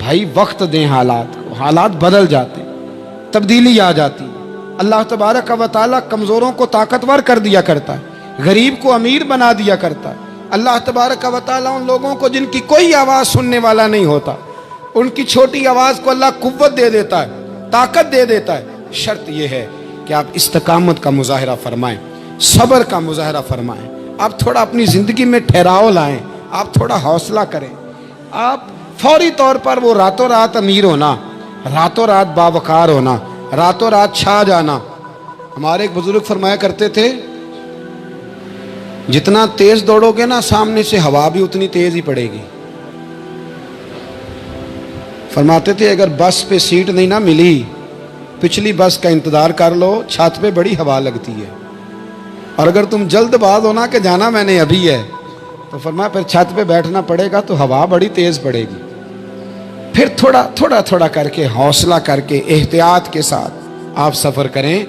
بھائی وقت دیں حالات کو، حالات بدل جاتے ہیں، تبدیلی آ جاتی ہے۔ اللہ تبارک و تعالیٰ کمزوروں کو طاقتور کر دیا کرتا ہے، غریب کو امیر بنا دیا کرتا ہے۔ اللہ تبارک و تعالیٰ ان لوگوں کو جن کی کوئی آواز سننے والا نہیں ہوتا، ان کی چھوٹی آواز کو اللہ قوت دے دیتا ہے، طاقت دے دیتا ہے۔ شرط یہ ہے کہ آپ استقامت کا مظاہرہ فرمائیں، صبر کا مظاہرہ فرمائیں، آپ تھوڑا اپنی زندگی میں ٹھہراؤ لائیں، آپ تھوڑا حوصلہ کریں۔ آپ فوری طور پر وہ راتوں رات امیر ہونا، راتوں رات باوقار ہونا، راتوں رات چھا جانا۔ ہمارے ایک بزرگ فرمایا کرتے تھے، جتنا تیز دوڑو گے نا سامنے سے ہوا بھی اتنی تیز ہی پڑے گی۔ فرماتے تھے اگر بس پہ سیٹ نہیں نہ ملی، پچھلی بس کا انتظار کر لو، چھت پہ بڑی ہوا لگتی ہے، اور اگر تم جلد باز ہونا کہ جانا میں نے ابھی ہے، تو فرمایا پھر چھت پہ بیٹھنا پڑے گا تو ہوا بڑی تیز پڑے گی۔ پھر تھوڑا تھوڑا کر کے، حوصلہ کر کے، احتیاط کے ساتھ آپ سفر کریں،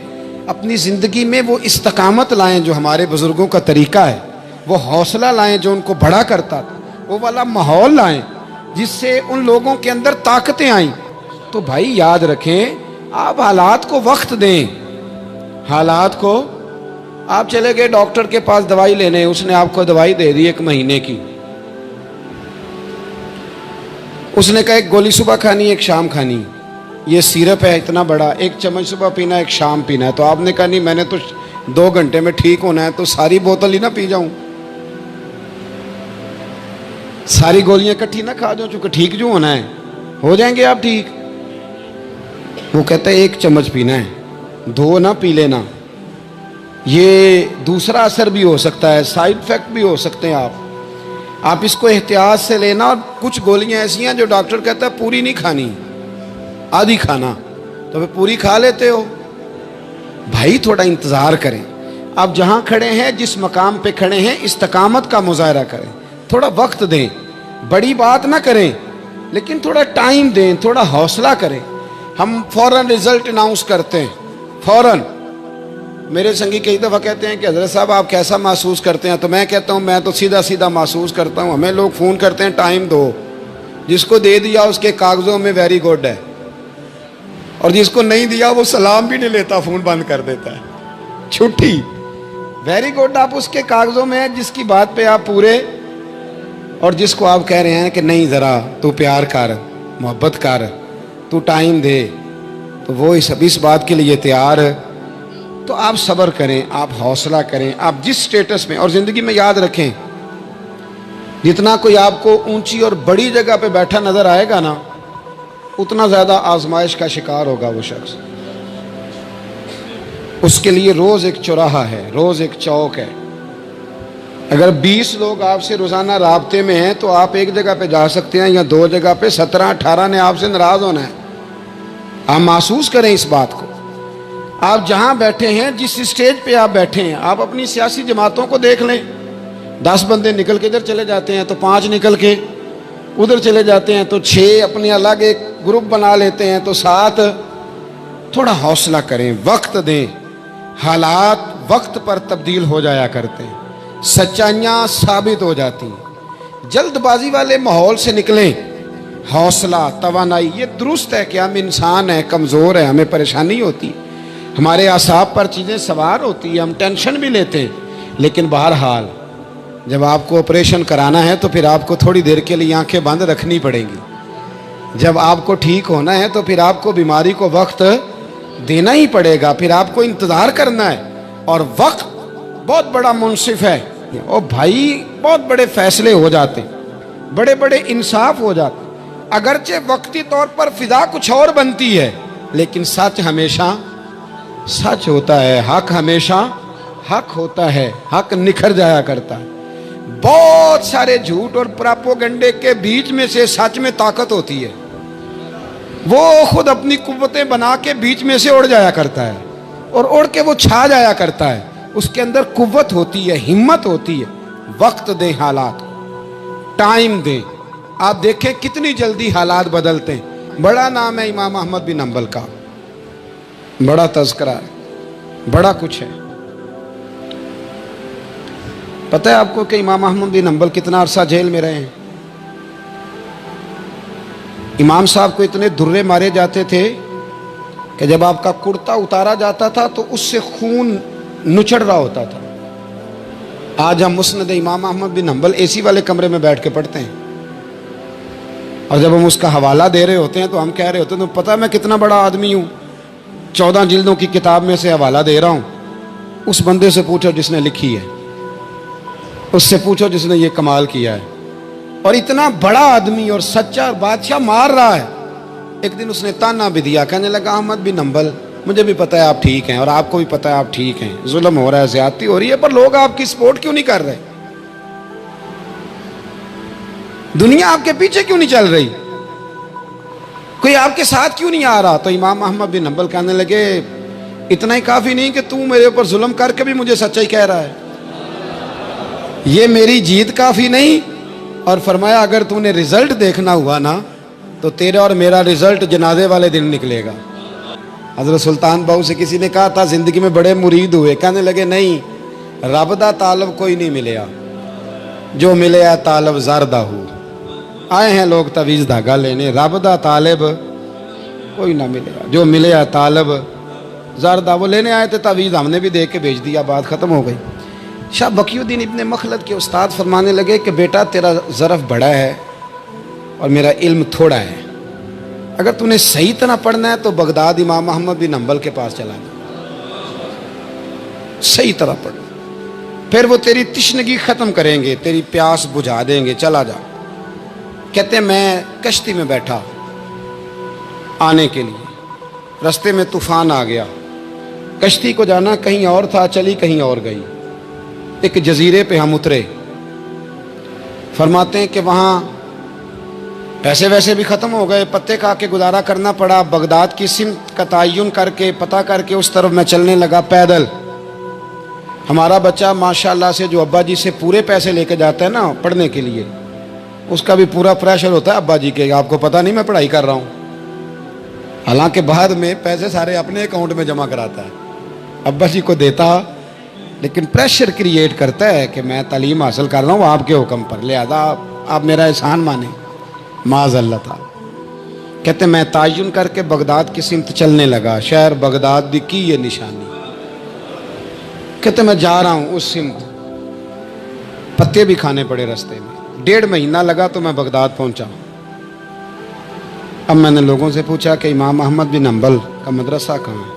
اپنی زندگی میں وہ استقامت لائیں جو ہمارے بزرگوں کا طریقہ ہے، وہ حوصلہ لائیں جو ان کو بڑا کرتا تھا، وہ والا ماحول لائیں جس سے ان لوگوں کے اندر طاقتیں آئیں۔ تو بھائی یاد رکھیں، آپ حالات کو وقت دیں، حالات کو۔ آپ چلے گئے ڈاکٹر کے پاس دوائی لینے، اس نے آپ کو دوائی دے دی 1 مہینے کی، اس نے کہا 1 گولی صبح کھانی 1 شام کھانی، یہ سیرپ ہے اتنا بڑا، 1 چمچ صبح پینا 1 شام پینا ہے۔ تو آپ نے کہا نہیں میں نے تو 2 گھنٹے میں ٹھیک ہونا ہے، تو ساری بوتل ہی نہ پی جاؤں، ساری گولیاں اکٹھی نہ کھا جاؤں، چونکہ ٹھیک جو ہونا ہے ہو جائیں گے آپ ٹھیک۔ وہ کہتا ہے 1 چمچ پینا ہے، 2 نہ پی لینا، یہ دوسرا اثر بھی ہو سکتا ہے، سائیڈ افیکٹ بھی ہو سکتے ہیں، آپ اس کو احتیاط سے لینا۔ اور کچھ گولیاں ایسی ہیں جو ڈاکٹر کہتا ہے پوری نہیں کھانی، آدھی کھانا، تو پھر پوری کھا لیتے ہو۔ بھائی تھوڑا انتظار کریں، آپ جہاں کھڑے ہیں، جس مقام پہ کھڑے ہیں، استقامت کا مظاہرہ کریں، تھوڑا وقت دیں، بڑی بات نہ کریں لیکن تھوڑا ٹائم دیں، تھوڑا حوصلہ کریں۔ ہم فوراً رزلٹ اناؤنس کرتے ہیں، فوراً۔ میرے سنگی کئی دفعہ کہتے ہیں کہ حضرت صاحب آپ کیسا محسوس کرتے ہیں، تو میں کہتا ہوں میں تو سیدھا محسوس کرتا ہوں۔ ہمیں لوگ فون کرتے ہیں ٹائم دو، جس کو دے دیا اس کے کاغذوں میں ویری گڈ ہے، اور جس کو نہیں دیا وہ سلام بھی نہیں لیتا، فون بند کر دیتا ہے، چھٹی۔ ویری گڈ آپ اس کے کاغذوں میں ہے جس کی بات پہ آپ پورے، اور جس کو آپ کہہ رہے ہیں کہ نہیں ذرا تو پیار کر، محبت کر، تو ٹائم دے، تو وہ اس بات کے لیے تیار ہے۔ تو آپ صبر کریں، آپ حوصلہ کریں، آپ جس سٹیٹس میں، اور زندگی میں یاد رکھیں جتنا کوئی آپ کو اونچی اور بڑی جگہ پہ بیٹھا نظر آئے گا نا، اتنا زیادہ آزمائش کا شکار ہوگا وہ شخص۔ اس کے لیے روز ایک چوراہا ہے، روز ایک چوک ہے۔ اگر 20 لوگ آپ سے روزانہ رابطے میں ہیں تو آپ ایک جگہ پہ جا سکتے ہیں، یا 2 جگہ پہ 17-18 نے آپ سے ناراض ہونا ہے۔ آپ محسوس کریں اس بات کو۔ آپ جہاں بیٹھے ہیں، جس اسٹیج پہ آپ بیٹھے ہیں، آپ اپنی سیاسی جماعتوں کو دیکھ لیں، 10 بندے نکل کے ادھر چلے جاتے ہیں تو 5 نکل کے ادھر چلے جاتے ہیں، تو 6 اپنے الگ ایک گروپ بنا لیتے ہیں، تو 7۔ تھوڑا حوصلہ کریں، وقت دیں، حالات وقت پر تبدیل ہو جایا کرتے ہیں، سچائیاں ثابت ہو جاتی ہیں۔ جلد بازی والے ماحول سے نکلیں، حوصلہ، توانائی، یہ درست ہے کہ ہم انسان ہیں، کمزور ہیں، ہمیں پریشانی ہوتی ہے، ہمارے اعصاب پر چیزیں سوار ہوتی ہیں، ہم ٹینشن بھی لیتے ہیں، لیکن بہرحال جب آپ کو آپریشن کرانا ہے تو پھر آپ کو تھوڑی دیر کے لیے آنکھیں بند رکھنی پڑیں گی۔ جب آپ کو ٹھیک ہونا ہے تو پھر آپ کو بیماری کو وقت دینا ہی پڑے گا، پھر آپ کو انتظار کرنا ہے، اور وقت بہت بڑا منصف ہے۔ اور بھائی بہت بڑے فیصلے ہو جاتے ہیں، بڑے بڑے انصاف ہو جاتے ہیں، اگرچہ وقتی طور پر فضا کچھ اور بنتی ہے، لیکن سچ ہمیشہ سچ ہوتا ہے، حق ہمیشہ حق ہوتا ہے، حق نکھر جایا کرتا ہے۔ بہت سارے جھوٹ اور پراپوگنڈے کے بیچ میں سے سچ میں طاقت ہوتی ہے، وہ خود اپنی قوتیں بنا کے بیچ میں سے اڑ جایا کرتا ہے، اور اڑ کے وہ چھا جایا کرتا ہے، اس کے اندر قوت ہوتی ہے، ہمت ہوتی ہے۔ وقت دیں، حالات ٹائم دیں، آپ دیکھیں کتنی جلدی حالات بدلتے ہیں۔ بڑا نام ہے امام احمد بن حنبل کا، بڑا تذکرہ ہے، بڑا کچھ ہے۔ پتہ ہے آپ کو کہ امام احمد بن حنبل کتنا عرصہ جیل میں رہے ہیں؟ امام صاحب کو اتنے درے مارے جاتے تھے کہ جب آپ کا کرتا اتارا جاتا تھا تو اس سے خون نچڑ رہا ہوتا تھا. آج ہم مسند امام احمد بن حنبل اے سی والے کمرے میں بیٹھ کے پڑھتے ہیں، اور جب ہم اس کا حوالہ دے رہے ہوتے ہیں تو ہم کہہ رہے ہوتے ہیں تو پتہ میں کتنا بڑا آدمی ہوں، 14 جلدوں کی کتاب میں سے حوالہ دے رہا ہوں. اس بندے سے پوچھو جس نے لکھی ہے، اس سے پوچھو جس نے یہ کمال کیا ہے. اور اتنا بڑا آدمی اور سچا بادشاہ مار رہا ہے. ایک دن اس نے تانا بھی دیا، کہنے لگا احمد بن حنبل مجھے بھی پتہ ہے آپ ٹھیک ہیں اور آپ کو بھی پتہ ہے آپ ٹھیک ہیں، ظلم ہو رہا ہے، زیادتی ہو رہی ہے، پر لوگ آپ کی سپورٹ کیوں نہیں کر رہے؟ دنیا آپ کے پیچھے کیوں نہیں چل رہی؟ کوئی آپ کے ساتھ کیوں نہیں آ رہا؟ تو امام احمد بن حنبل کہنے لگے اتنا ہی کافی نہیں کہ تو میرے اوپر ظلم کر کے بھی مجھے سچائی کہہ رہا ہے، یہ میری جیت کافی نہیں. اور فرمایا اگر تو نے رزلٹ دیکھنا ہوا نا تو تیرا اور میرا رزلٹ جنازے والے دن نکلے گا. حضرت سلطان بہو سے کسی نے کہا تھا زندگی میں بڑے مرید ہوئے، کہنے لگے نہیں، رب دا طالب کوئی نہیں ملیا، جو ملے ہے طالب زردہ ہو. آئے ہیں لوگ تعویذ دھاگا لینے، رب دا طالب کوئی نہ ملیا، جو ملے ہے طالب زردہ. وہ لینے آئے تھے تعویذ، ہم نے بھی دے کے بھیج دیا، بات ختم ہو گئی. شاہ بقی الدین ابن مخلد کے استاد فرمانے لگے کہ بیٹا تیرا ظرف بڑا ہے اور میرا علم تھوڑا ہے، اگر تو نے صحیح طرح پڑھنا ہے تو بغداد امام احمد بن حنبل کے پاس چلا جا، صحیح طرح پڑھنا، پھر وہ تیری تشنگی ختم کریں گے، تیری پیاس بجھا دیں گے، چلا جا. کہتے ہیں میں کشتی میں بیٹھا آنے کے لیے، رستے میں طوفان آ گیا، کشتی کو جانا کہیں اور تھا، چلی کہیں اور گئی. ایک جزیرے پہ ہم اترے. فرماتے ہیں کہ وہاں پیسے ویسے بھی ختم ہو گئے، پتے کھا کے گزارا کرنا پڑا. بغداد کی سمت کا تعین کر کے پتہ کر کے اس طرف میں چلنے لگا پیدل. ہمارا بچہ ماشاءاللہ سے جو ابا جی سے پورے پیسے لے کے جاتا ہے نا پڑھنے کے لیے، اس کا بھی پورا پریشر ہوتا ہے ابا جی کے، آپ کو پتہ نہیں میں پڑھائی کر رہا ہوں، حالانکہ بعد میں پیسے سارے اپنے اکاؤنٹ میں جمع کراتا ہے، ابا جی کو دیتا، لیکن پریشر کریٹ کرتا ہے کہ میں تعلیم حاصل کر رہا ہوں آپ کے حکم پر، لہذا آپ میرا احسان مانیں. معاذ اللہ تعالی. کہتے میں تعین کر کے بغداد کی سمت چلنے لگا، شہر بغداد دی کی یہ نشانی. کہتے میں جا رہا ہوں اس سمت، پتے بھی کھانے پڑے رستے میں. 1.5 مہینہ لگا تو میں بغداد پہنچا. اب میں نے لوگوں سے پوچھا کہ امام احمد بن حنبل کا مدرسہ کہاں ہے؟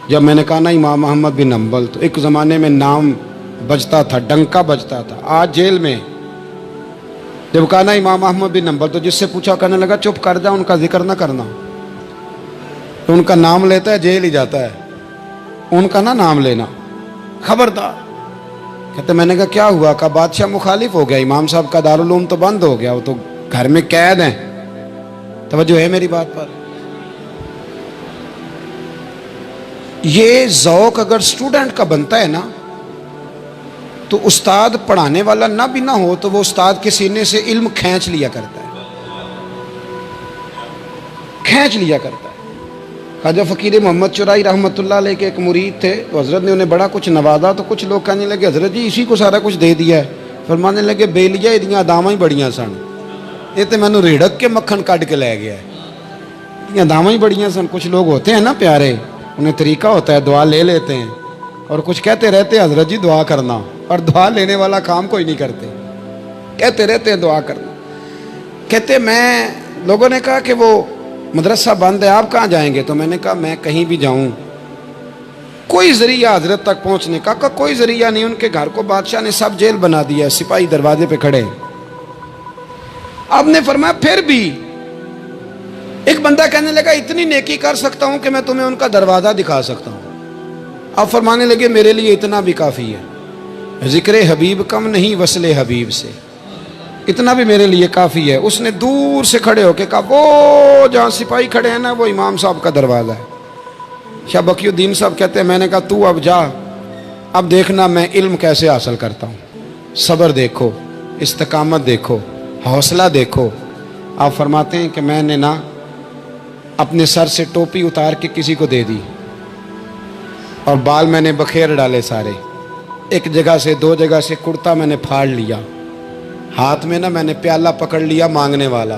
جب میں نے کہا نا امام احمد بن حنبل، تو ایک زمانے میں نام بجتا تھا، ڈنکا بجتا تھا. آج جیل میں جب کہا نا امام احمد بن حنبل تو جس سے پوچھا کہنے لگا چپ کر جا، ان کا ذکر نہ کرنا. تو ان کا نام لیتا ہے جیل ہی جاتا ہے، ان کا نہ نام لینا، خبردار. کہتے میں نے کہا کیا ہوا؟ کہا بادشاہ مخالف ہو گیا، امام صاحب کا دارالعلوم تو بند ہو گیا، وہ تو گھر میں قید ہیں. توجہ ہے میری بات پر؟ یہ ذوق اگر اسٹوڈنٹ کا بنتا ہے نا تو استاد پڑھانے والا نہ بھی نہ ہو تو وہ استاد کے سینے سے علم کھینچ لیا کرتا ہے، کھینچ لیا کرتا ہے. خواجہ فقیر محمد چرائی رحمۃ اللہ علیہ کے ایک مرید تھے، تو حضرت نے انہیں بڑا کچھ نوازا. تو کچھ لوگ کہنے لگے حضرت جی اسی کو سارا کچھ دے دیا ہے. فرمانے لگے بے لیا ادیاں داواں ہی بڑیاں سن، یہ تو مینوں ریڑک کے مکھن کٹ کے لے گیا ہے. ادیاں داواں ہی بڑیاں سن. کچھ لوگ ہوتے ہیں نا پیارے، انہیں طریقہ ہوتا ہے دعا لے لیتے ہیں اور کچھ کہتے رہتے ہیں حضرت جی دعا کرنا، اور دعا لینے والا کام کوئی نہیں کرتے، کہتے رہتے ہیں دعا کرنا. کہتے میں لوگوں نے کہا کہ وہ مدرسہ بند ہے آپ کہاں جائیں گے؟ تو میں نے کہا میں کہیں بھی جاؤں کوئی ذریعہ حضرت تک پہنچنے کا. کوئی ذریعہ نہیں. ان کے گھر کو بادشاہ نے سب جیل بنا دیا، سپاہی دروازے پہ کھڑے. آپ نے فرمایا پھر بھی ایک بندہ کہنے لگا اتنی نیکی کر سکتا ہوں کہ میں تمہیں ان کا دروازہ دکھا سکتا ہوں. آپ فرمانے لگے میرے لیے اتنا بھی کافی ہے، ذکر حبیب کم نہیں وصل حبیب سے، اتنا بھی میرے لیے کافی ہے. اس نے دور سے کھڑے ہو کے کہا وہ جہاں سپاہی کھڑے ہیں نا وہ امام صاحب کا دروازہ ہے. شاہ بقی الدین صاحب کہتے ہیں میں نے کہا تو اب جا، اب دیکھنا میں علم کیسے حاصل کرتا ہوں. صبر دیکھو، استقامت دیکھو، حوصلہ دیکھو. آپ فرماتے ہیں کہ میں نے نا اپنے سر سے ٹوپی اتار کے کسی کو دے دی اور بال میں نے بخیر ڈالے سارے. ایک جگہ سے 2 جگہ سے کرتا میں نے پھاڑ لیا، ہاتھ میں نا میں نے پیالہ پکڑ لیا مانگنے والا.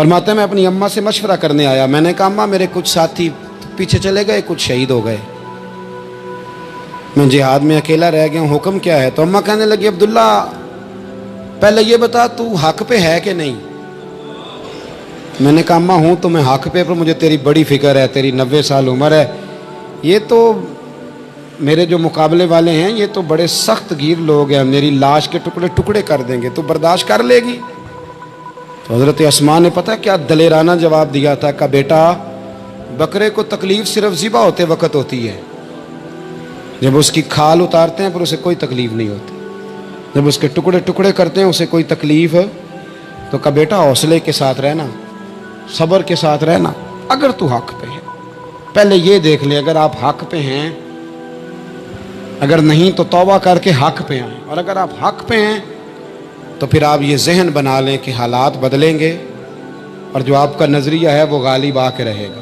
فرماتے ہیں میں اپنی اماں سے مشورہ کرنے آیا، میں نے کہا اماں میرے کچھ ساتھی پیچھے چلے گئے، کچھ شہید ہو گئے، میں جہاد میں اکیلا رہ گیا ہوں، حکم کیا ہے؟ تو اماں کہنے لگی عبداللہ پہلے یہ بتا تو حق پہ ہے کہ نہیں؟ میں نے کہا اماں ہوں تو میں حق پہ، پر مجھے تیری بڑی فکر ہے، تیری 90 سال عمر ہے، یہ تو میرے جو مقابلے والے ہیں یہ تو بڑے سخت گیر لوگ ہیں، میری لاش کے ٹکڑے ٹکڑے کر دیں گے، تو برداشت کر لے گی؟ تو حضرت اسماء نے پتہ کیا دلیرانہ جواب دیا تھا کہ بیٹا بکرے کو تکلیف صرف ذبح ہوتے وقت ہوتی ہے، جب اس کی کھال اتارتے ہیں پر اسے کوئی تکلیف نہیں ہوتی، جب اس کے ٹکڑے ٹکڑے کرتے ہیں اسے کوئی تکلیف، تو کہا بیٹا حوصلے کے ساتھ رہنا، صبر کے ساتھ رہنا، اگر تو حق پہ ہے پہلے یہ دیکھ لے، اگر آپ حق پہ ہیں، اگر نہیں تو توبہ کر کے حق پہ آئیں، اور اگر آپ حق پہ ہیں تو پھر آپ یہ ذہن بنا لیں کہ حالات بدلیں گے اور جو آپ کا نظریہ ہے وہ غالب آ کے رہے گا،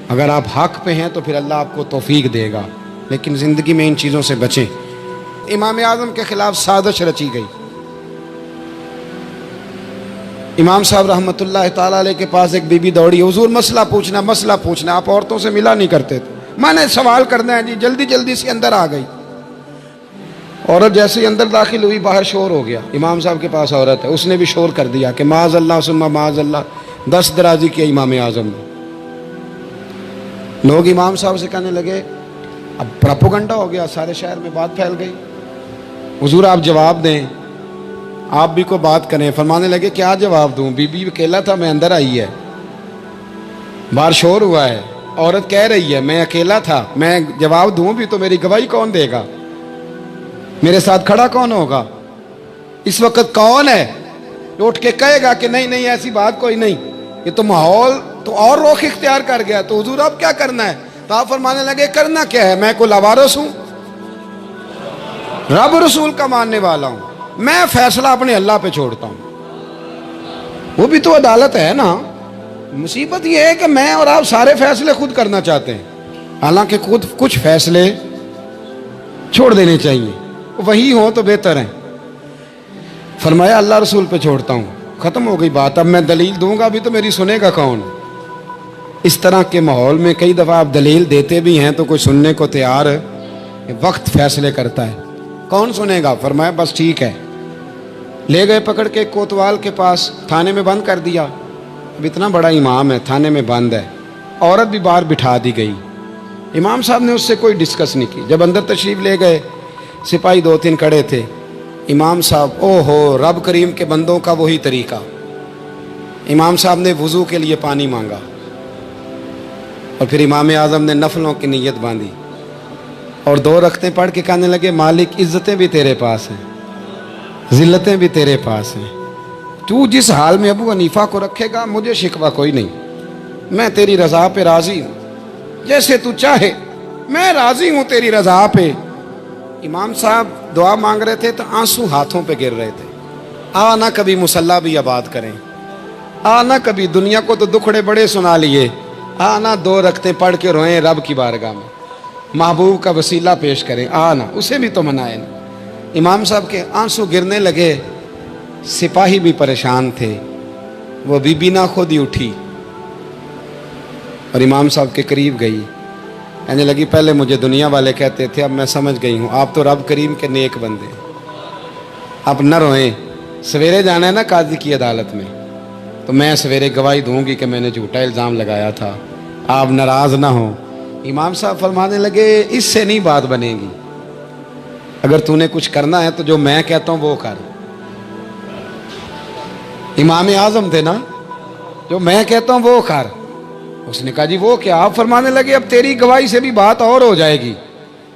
اگر آپ حق پہ ہیں تو پھر اللہ آپ کو توفیق دے گا، لیکن زندگی میں ان چیزوں سے بچیں۔ امام اعظم کے خلاف سازش رچی گئی، امام صاحب رحمۃ اللہ تعالیٰ علیہ کے پاس ایک بی بی دوڑی، حضور مسئلہ پوچھنا، آپ عورتوں سے ملا نہیں کرتے تھے، میں نے سوال کرنا ہے جی، جلدی جلدی سے اندر آ گئی، عورت جیسے ہی اندر داخل ہوئی باہر شور ہو گیا، امام صاحب کے پاس عورت ہے، اس نے بھی شور کر دیا کہ معاذ اللہ ثم معاذ اللہ، 10 درازی کیا امام اعظم نے۔ لوگ امام صاحب سے کہنے لگے اب پراپوگنڈا ہو گیا، سارے شہر میں بات پھیل گئی، حضور آپ جواب دیں، آپ بھی کو بات کریں۔ فرمانے لگے کیا جواب دوں، بی بی اکیلا تھا، میں اندر آئی ہے، باہر شور ہوا ہے، عورت کہہ رہی ہے میں اکیلا تھا، میں جواب دوں بھی تو میری گواہی کون دے گا، میرے ساتھ کھڑا کون ہوگا، اس وقت کون ہے جو اٹھ کے کہے گا کہ نہیں نہیں ایسی بات کوئی نہیں، یہ تو ماحول تو اور رخ اختیار کر گیا، تو حضور اب کیا کرنا ہے؟ تو آپ فرمانے لگے کرنا کیا ہے، میں کوئی لاوارث ہوں، رب رسول کا ماننے والا ہوں، میں فیصلہ اپنے اللہ پہ چھوڑتا ہوں، وہ بھی تو عدالت ہے نا۔ مصیبت یہ ہے کہ میں اور آپ سارے فیصلے خود کرنا چاہتے ہیں، حالانکہ خود کچھ فیصلے چھوڑ دینے چاہیے، وہی ہوں تو بہتر ہیں۔ فرمایا اللہ رسول پہ چھوڑتا ہوں، ختم ہو گئی بات، اب میں دلیل دوں گا بھی تو میری سنے گا کون؟ اس طرح کے ماحول میں کئی دفعہ آپ دلیل دیتے بھی ہیں تو کوئی سننے کو تیار، وقت فیصلے کرتا ہے، کون سنے گا؟ فرمایا بس ٹھیک ہے، لے گئے پکڑ کے کوتوال کے پاس، تھانے میں بند کر دیا، اب اتنا بڑا امام ہے تھانے میں بند ہے، عورت بھی باہر بٹھا دی گئی، امام صاحب نے اس سے کوئی ڈسکس نہیں کی، جب اندر تشریف لے گئے سپاہی 2-3 کھڑے تھے، امام صاحب او ہو رب کریم کے بندوں کا وہی طریقہ، امام صاحب نے وضو کے لیے پانی مانگا اور پھر امام اعظم نے نفلوں کی نیت باندھی اور 2 رکعتیں پڑھ کے کہنے لگے مالک عزتیں بھی تیرے پاس ہیں، ذلتیں بھی تیرے پاس ہیں، تو جس حال میں ابو حنیفہ کو رکھے گا مجھے شکوہ کوئی نہیں، میں تیری رضا پہ راضی ہوں، جیسے تو چاہے میں راضی ہوں تیری رضا پہ۔ امام صاحب دعا مانگ رہے تھے تو آنسو ہاتھوں پہ گر رہے تھے، نہ کبھی مصلی بھی آباد کریں، نہ کبھی دنیا کو تو دکھڑے بڑے سنا لیے، نہ 2 رکعتیں پڑھ کے روئیں رب کی بارگاہ میں، محبوب کا وسیلہ پیش کریں، نہ اسے بھی تو منائیں نا۔ امام صاحب کے آنسو گرنے لگے، سپاہی بھی پریشان تھے، وہ بی بی نہ خود ہی اٹھی اور امام صاحب کے قریب گئی، کہنے لگی پہلے مجھے دنیا والے کہتے تھے، اب میں سمجھ گئی ہوں آپ تو رب کریم کے نیک بندے، اب نہ روئیں، سویرے جانا ہے نا قاضی کی عدالت میں، تو میں سویرے گواہی دوں گی کہ میں نے جھوٹا الزام لگایا تھا، آپ ناراض نہ ہوں۔ امام صاحب فرمانے لگے اس سے نہیں بات بنے گی، اگر تو نے کچھ کرنا ہے تو جو میں کہتا ہوں وہ کر، امام اعظم تھے نا، جو میں کہتا ہوں وہ کر۔ اس نے کہا جی وہ کیا؟ آپ فرمانے لگے اب تیری گواہی سے بھی بات اور ہو جائے گی،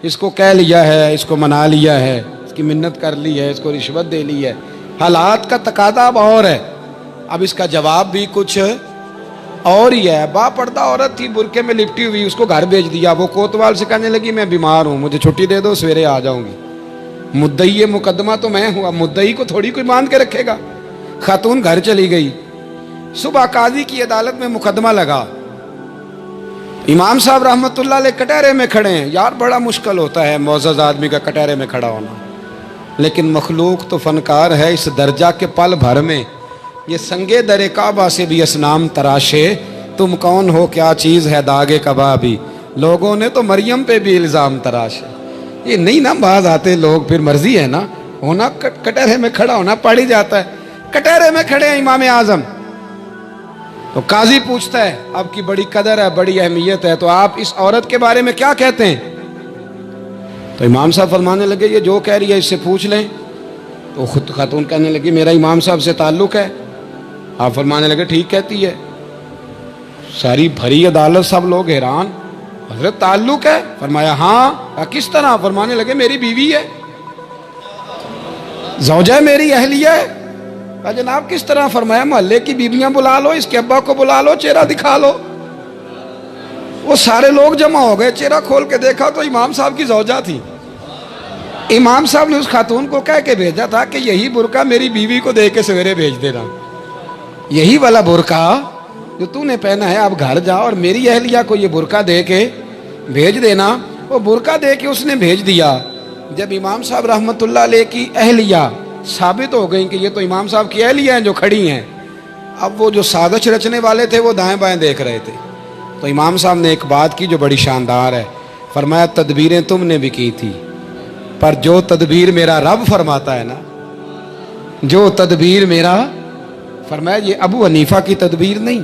اس کو کہہ لیا ہے، اس کو منا لیا ہے، اس کی منت کر لی ہے، اس کو رشوت دے لی ہے، حالات کا تقاضا اب اور ہے، اب اس کا جواب بھی کچھ اور ہی ہے۔ با پردہ عورت تھی، برقعے میں لپٹی ہوئی، اس کو گھر بھیج دیا، وہ کوتوال سے کہنے لگی میں بیمار ہوں، مجھے چھٹی دے دو، سویرے آ جاؤں گی، مدعی مقدمہ تو میں ہوں، اب مدعی کو تھوڑی کوئی باندھ کے رکھے گا۔ خاتون گھر چلی گئی، صبح قاضی کی عدالت میں مقدمہ لگا، امام صاحب رحمۃ اللہ علیہ کٹہرے میں کھڑے ہیں، یار بڑا مشکل ہوتا ہے معزز آدمی کا کٹہرے میں کھڑا ہونا، لیکن مخلوق تو فنکار ہے، اس درجہ کے پل بھر میں یہ سنگے در کعبہ سے بھی اسنام تراشے، تم کون ہو کیا چیز ہے داغے کبابی، لوگوں نے تو مریم پہ بھی الزام تراشے۔ یہ نہیں نا باز آتے لوگ، پھر مرضی ہے نا ہونا، کٹہرے میں کھڑا ہونا پڑ ہی جاتا ہے۔ کٹہرے میں کھڑے ہیں امام اعظم، تو قاضی پوچھتا ہے آپ کی بڑی قدر ہے، بڑی اہمیت ہے، تو آپ اس عورت کے بارے میں کیا کہتے ہیں؟ تو امام صاحب فرمانے لگے یہ جو کہہ رہی ہے اس سے پوچھ لیں۔ تو خود خاتون کہنے لگی میرا امام صاحب سے تعلق ہے۔ آپ فرمانے لگے ٹھیک کہتی ہے۔ ساری بھری عدالت سب لوگ حیران، حضرت تعلق ہے؟ فرمایا ہاں۔ کس طرح؟ فرمانے لگے میری بیوی ہے، زوجہ میری اہلیہ ہے۔ جناب کس طرح؟ فرمایا محلے کی بیویاں بلا لو، اس کے ابا کو بلا لو، چہرہ دکھا لو۔ وہ سارے لوگ جمع ہو گئے، چہرہ کھول کے دیکھا تو امام صاحب کی زوجہ تھی۔ امام صاحب نے اس خاتون کو کہہ کے بھیجا تھا کہ یہی برقع میری بیوی کو دے کے سویرے بھیج دینا، یہی والا برقع جو تو نے پہنا ہے، اب گھر جا اور میری اہلیہ کو یہ برقع دے کے بھیج دینا۔ وہ برقع دے کے اس نے بھیج دیا۔ جب امام صاحب رحمت اللہ علیہ کی اہلیہ ثابت ہو گئی کہ یہ تو امام صاحب کی اہلیہ ہیں جو کھڑی ہیں، اب وہ جو سازش رچنے والے تھے وہ دائیں بائیں دیکھ رہے تھے، تو امام صاحب نے ایک بات کی جو بڑی شاندار ہے، فرمایا تدبیریں تم نے بھی کی تھی، پر جو تدبیر میرا رب فرماتا ہے نا، جو تدبیر میرا، فرمایا یہ ابو حنیفہ کی تدبیر نہیں،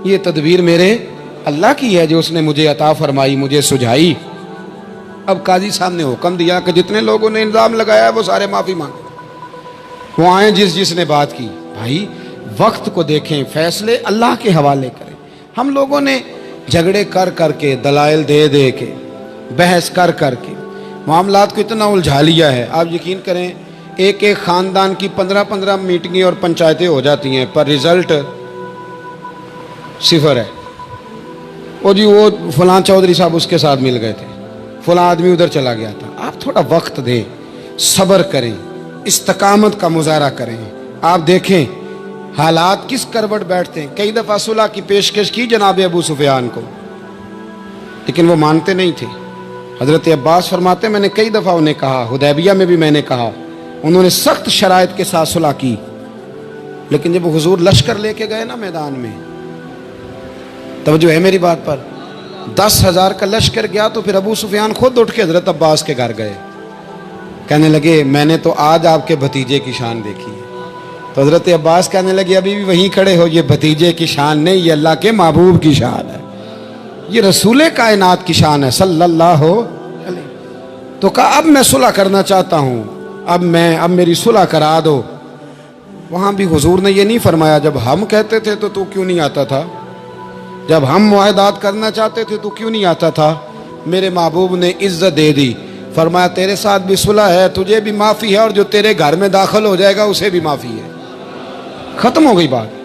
یہ تدبیر میرے اللہ کی ہے جو اس نے مجھے عطا فرمائی، مجھے سجھائی۔ اب قاضی صاحب نے حکم دیا کہ جتنے لوگوں نے الزام لگایا ہے وہ سارے معافی مانگیں، وہ آئیں جس نے بات کی۔ بھائی وقت کو دیکھیں، فیصلے اللہ کے حوالے کریں۔ ہم لوگوں نے جھگڑے کر کر کے، دلائل دے دے کے، بحث کر کر کے معاملات کو اتنا الجھا لیا ہے۔ آپ یقین کریں ایک ایک خاندان کی 15 میٹنگیں اور پنچایتیں ہو جاتی ہیں، پر رزلٹ صفر ہے۔ وہ جی وہ فلاں چودھری صاحب اس کے ساتھ مل گئے تھے، فلاں آدمی ادھر چلا گیا تھا۔ آپ تھوڑا وقت دیں، صبر کریں، استقامت کا مظاہرہ کریں۔ آپ دیکھیں حالات کس کروٹ بیٹھتے ہیں۔ کئی دفعہ صلح کی پیشکش کی جناب ابو سفیان کو، لیکن وہ مانتے نہیں تھے۔ حضرت عباس فرماتے میں نے کئی دفعہ انہیں کہا، حدیبیہ میں بھی میں نے کہا، انہوں نے سخت شرائط کے ساتھ صلح کی، لیکن جب حضور لشکر لے کے گئے نا میدان میں، توجہ ہے میری بات پر، 10,000 کا لشکر گیا تو پھر ابو سفیان خود اٹھ کے حضرت عباس کے گھر گئے، کہنے لگے میں نے تو آج آپ کے بھتیجے کی شان دیکھی ہے۔ تو حضرت عباس کہنے لگے ابھی بھی وہیں کھڑے ہو، یہ بھتیجے کی شان نہیں، یہ اللہ کے محبوب کی شان ہے، یہ رسول کائنات کی شان ہے صلی اللہ علیہ۔ تو کہا اب میں صلح کرنا چاہتا ہوں، اب میری صلح کرا دو۔ وہاں بھی حضور نے یہ نہیں فرمایا جب ہم کہتے تھے تو کیوں نہیں آتا تھا، جب ہم معاہدات کرنا چاہتے تھے تو کیوں نہیں آتا تھا۔ میرے محبوب نے عزت دے دی، فرمایا تیرے ساتھ بھی صلح ہے، تجھے بھی معافی ہے، اور جو تیرے گھر میں داخل ہو جائے گا اسے بھی معافی ہے۔ ختم ہو گئی بات۔